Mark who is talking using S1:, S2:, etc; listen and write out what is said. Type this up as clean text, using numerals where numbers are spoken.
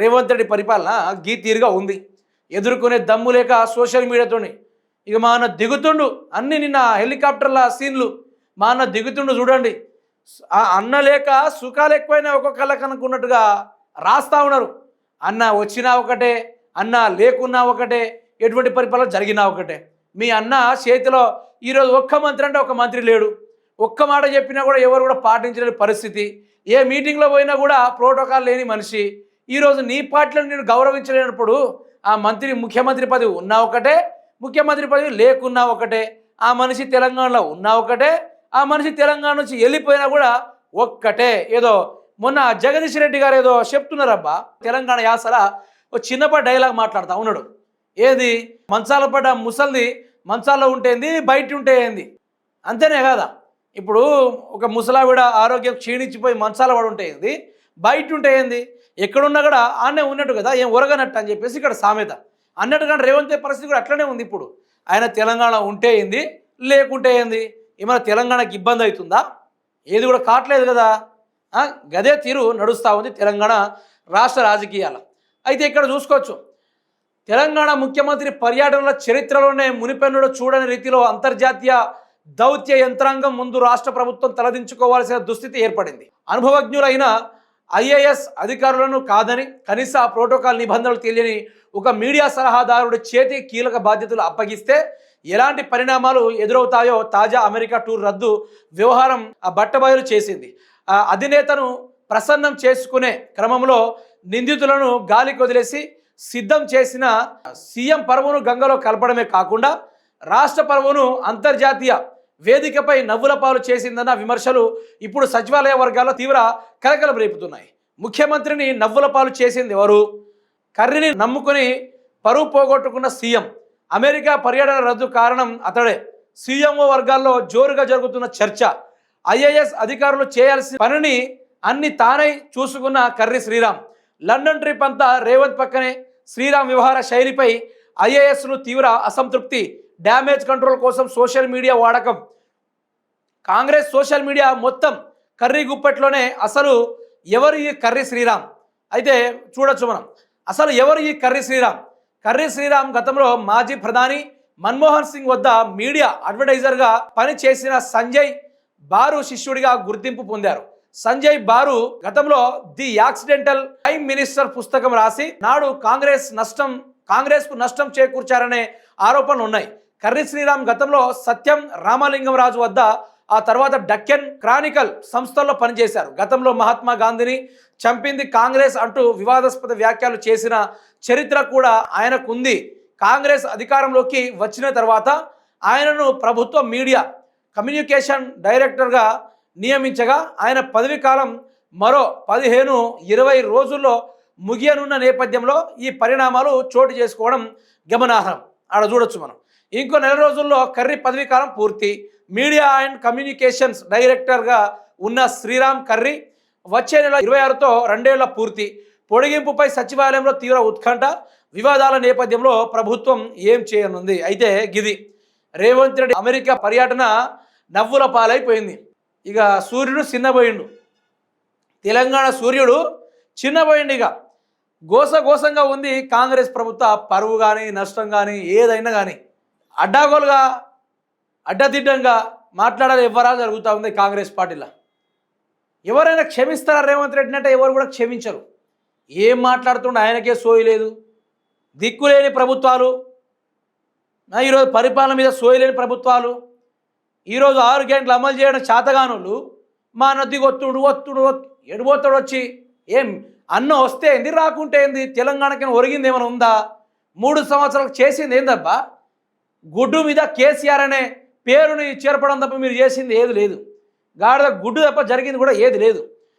S1: రేవంత్ రెడ్డి పరిపాలన గీ తీరుగా ఉంది. ఎదుర్కొనే దమ్ము లేక సోషల్ మీడియాతోని ఇక మా అన్న దిగుతుండు. అన్ని నిన్న హెలికాప్టర్ల సీన్లు మా అన్న దిగుతుండు చూడండి. ఆ అన్న లేక సుఖాలు ఎక్కువైనా ఒక్కొక్కళ్ళకి అనుకున్నట్టుగా రాస్తా ఉన్నారు. అన్న వచ్చినా ఒకటే, అన్న లేకున్నా ఒకటే, ఎటువంటి పరిపాలన జరిగినా ఒకటే. మీ అన్న చేతిలో ఈరోజు ఒక్క మంత్రి అంటే ఒక మంత్రి లేడు. ఒక్క మాట చెప్పినా కూడా ఎవరు కూడా పాటించలేని పరిస్థితి. ఏ మీటింగ్లో పోయినా కూడా ప్రోటోకాల్ లేని మనిషి. ఈరోజు నీ పార్టీలో నేను గౌరవించలేనప్పుడు ఆ ముఖ్యమంత్రి పదవి ఉన్నా ఒకటే, ముఖ్యమంత్రి పదవి లేకున్నా ఒకటే, ఆ మనిషి తెలంగాణలో ఉన్నా ఒకటే, ఆ మనిషి తెలంగాణ నుంచి వెళ్ళిపోయినా కూడా ఒక్కటే. ఏదో మొన్న జగదీష్ రెడ్డి గారు ఏదో చెప్తున్నారబ్బా తెలంగాణ యాసల ఒక చిన్నపాటి డైలాగ్ మాట్లాడుతూ ఉన్నాడు. ఏది మంచాల పడ్డ ముసల్ది మంచాల్లో ఉంటేంది, బయట ఉంటే ఏంది, అంతేనే కదా. ఇప్పుడు ఒక ముసలావిడ ఆరోగ్యం క్షీణించిపోయి మంచాల పడి ఉంటే ఏంది, బయట ఉంటే ఏంది, ఎక్కడున్నా కూడా ఆనే ఉన్నట్టు కదా, ఏం ఒరగనట్టు అని చెప్పేసి ఇక్కడ సామెత అన్నట్టుగా రేవంత్ పరిస్థితి కూడా అట్లనే ఉంది. ఇప్పుడు ఆయన తెలంగాణ ఉంటే ఏంది, లేకుంటే ఏంది, ఏమైనా తెలంగాణకి ఇబ్బంది అవుతుందా? ఏది కూడా కావట్లేదు కదా. గదే తీరు నడుస్తూ ఉంది తెలంగాణ రాష్ట్ర రాజకీయాల. అయితే ఇక్కడ చూసుకోవచ్చు, తెలంగాణ ముఖ్యమంత్రి పర్యటనల చరిత్రలోనే మునిపెన్నుడు చూడని రీతిలో అంతర్జాతీయ దౌత్య యంత్రాంగం ముందు రాష్ట్ర ప్రభుత్వం తలదించుకోవాల్సిన దుస్థితి ఏర్పడింది. అనుభవజ్ఞులైన ఐఏఎస్ అధికారులను కాదని కనీస ప్రోటోకాల్ నిబంధనలు తెలియని ఒక మీడియా సలహాదారుడి చేతి కీలక బాధ్యతలు అప్పగిస్తే ఎలాంటి పరిణామాలు ఎదురవుతాయో తాజా అమెరికా టూర్ రద్దు వ్యవహారం బట్టబయలు చేసింది. అధినేతను ప్రసన్నం చేసుకునే క్రమంలో నిందితులను గాలికి వదిలేసి సిద్ధం చేసిన సీఎం పరువును గంగలో కలపడమే కాకుండా రాష్ట్ర పరువును అంతర్జాతీయ వేదికపై నవ్వుల పాలు చేసిందన్న విమర్శలు ఇప్పుడు సచివాలయ వర్గాల్లో తీవ్ర కలకలం రేపుతున్నాయి. ముఖ్యమంత్రిని నవ్వుల పాలు చేసింది ఎవరు? కర్రీని నమ్ముకుని పరువు పోగొట్టుకున్న సీఎం. అమెరికా పర్యటన రద్దు కారణం అతడే. సీఎంఓ వర్గాల్లో జోరుగా జరుగుతున్న చర్చ. ఐఏఎస్ అధికారులు చేయాల్సిన పనిని అన్ని తానై చూసుకున్న కర్రీ శ్రీరామ్. లండన్ ట్రిప్ అంతా రేవంత్ పక్కనే. శ్రీరామ్ వ్యవహార శైలిపై ఐఏఎస్ను తీవ్ర అసంతృప్తి. డ్యామేజ్ కంట్రోల్ కోసం సోషల్ మీడియా వాడకం. కాంగ్రెస్ సోషల్ మీడియా మొత్తం కర్రీ గుప్పట్లోనే. అసలు ఎవరు ఈ కర్రీ శ్రీరామ్? అయితే చూడొచ్చు మనం, అసలు ఎవరు ఈ కర్రీ శ్రీరామ్? కర్రీ శ్రీరామ్ గతంలో మాజీ ప్రధాని మన్మోహన్ సింగ్ వద్ద మీడియా అడ్వర్టైజర్గా పనిచేసిన సంజయ్ బారు శిష్యుడిగా గుర్తింపు పొందారు. సంజయ్ బారు గతంలో ది యాక్సిడెంటల్ ప్రైమ్ మినిస్టర్ పుస్తకం రాసి నాడు కాంగ్రెస్కు నష్టం చేకూర్చారనే ఆరోపణలు ఉన్నాయి. కర్రీ శ్రీరామ్ గతంలో సత్యం రామలింగం రాజు వద్ద, ఆ తర్వాత డక్కన్ క్రానికల్ సంస్థల్లో పనిచేశారు. గతంలో మహాత్మా గాంధీని చంపింది కాంగ్రెస్ అంటూ వివాదాస్పద వ్యాఖ్యలు చేసిన చరిత్ర కూడా ఆయనకుంది. కాంగ్రెస్ అధికారంలోకి వచ్చిన తర్వాత ఆయనను ప్రభుత్వ మీడియా కమ్యూనికేషన్ డైరెక్టర్గా నియమించగా ఆయన పదవి కాలం మరో 15-20 రోజుల్లో ముగియనున్న నేపథ్యంలో ఈ పరిణామాలు చోటు చేసుకోవడం గమనార్హం. ఆడ చూడొచ్చు మనం. ఇంకో నెల రోజుల్లో కర్రీ పదవి కాలం పూర్తి. మీడియా అండ్ కమ్యూనికేషన్స్ డైరెక్టర్గా ఉన్న శ్రీరామ్ కర్రీ వచ్చే నెల 26తో 2 ఏళ్ల పూర్తి. పొడిగింపుపై సచివాలయంలో తీవ్ర ఉత్కంఠ. వివాదాల నేపథ్యంలో ప్రభుత్వం ఏం చేయనుంది? అయితే గిది రేవంత్ రెడ్డి అమెరికా పర్యటన నవ్వుల పాలైపోయింది. ఇక సూర్యుడు చిన్నపోయిండు, తెలంగాణ సూర్యుడు చిన్నపోయిండు. ఇక గోసంగా ఉంది కాంగ్రెస్ ప్రభుత్వ పరువు కానీ నష్టం కానీ ఏదైనా కానీ. అడ్డాగోలుగా అడ్డదిడ్డంగా మాట్లాడాలి ఎవరాలు జరుగుతూ ఉంది కాంగ్రెస్ పార్టీలో. ఎవరైనా క్షమిస్తారా రేవంత్ రెడ్డిని అంటే ఎవరు కూడా క్షమించరు. ఏం మాట్లాడుతుండే ఆయనకే సోయలేదు. దిక్కులేని ప్రభుత్వాలు, ఈరోజు పరిపాలన మీద సోయలేని ప్రభుత్వాలు, ఈరోజు 6 గంటలు అమలు చేయడం చేతగానోళ్ళు మా నది ఒత్తుడు ఎడిపోతాడు వచ్చి. ఏం అన్న వస్తే ఏంది, రాకుంటే ఏంది? తెలంగాణకి ఒరిగింది ఏమైనా ఉందా? 3 సంవత్సరాలకు చేసింది ఏందబ్బా? గుడ్డు మీద కేసీఆర్ అనే పేరుని చేర్పడం తప్ప మీరు చేసింది ఏది లేదు. గాడిద గుడ్డు తప్ప జరిగింది కూడా ఏది లేదు.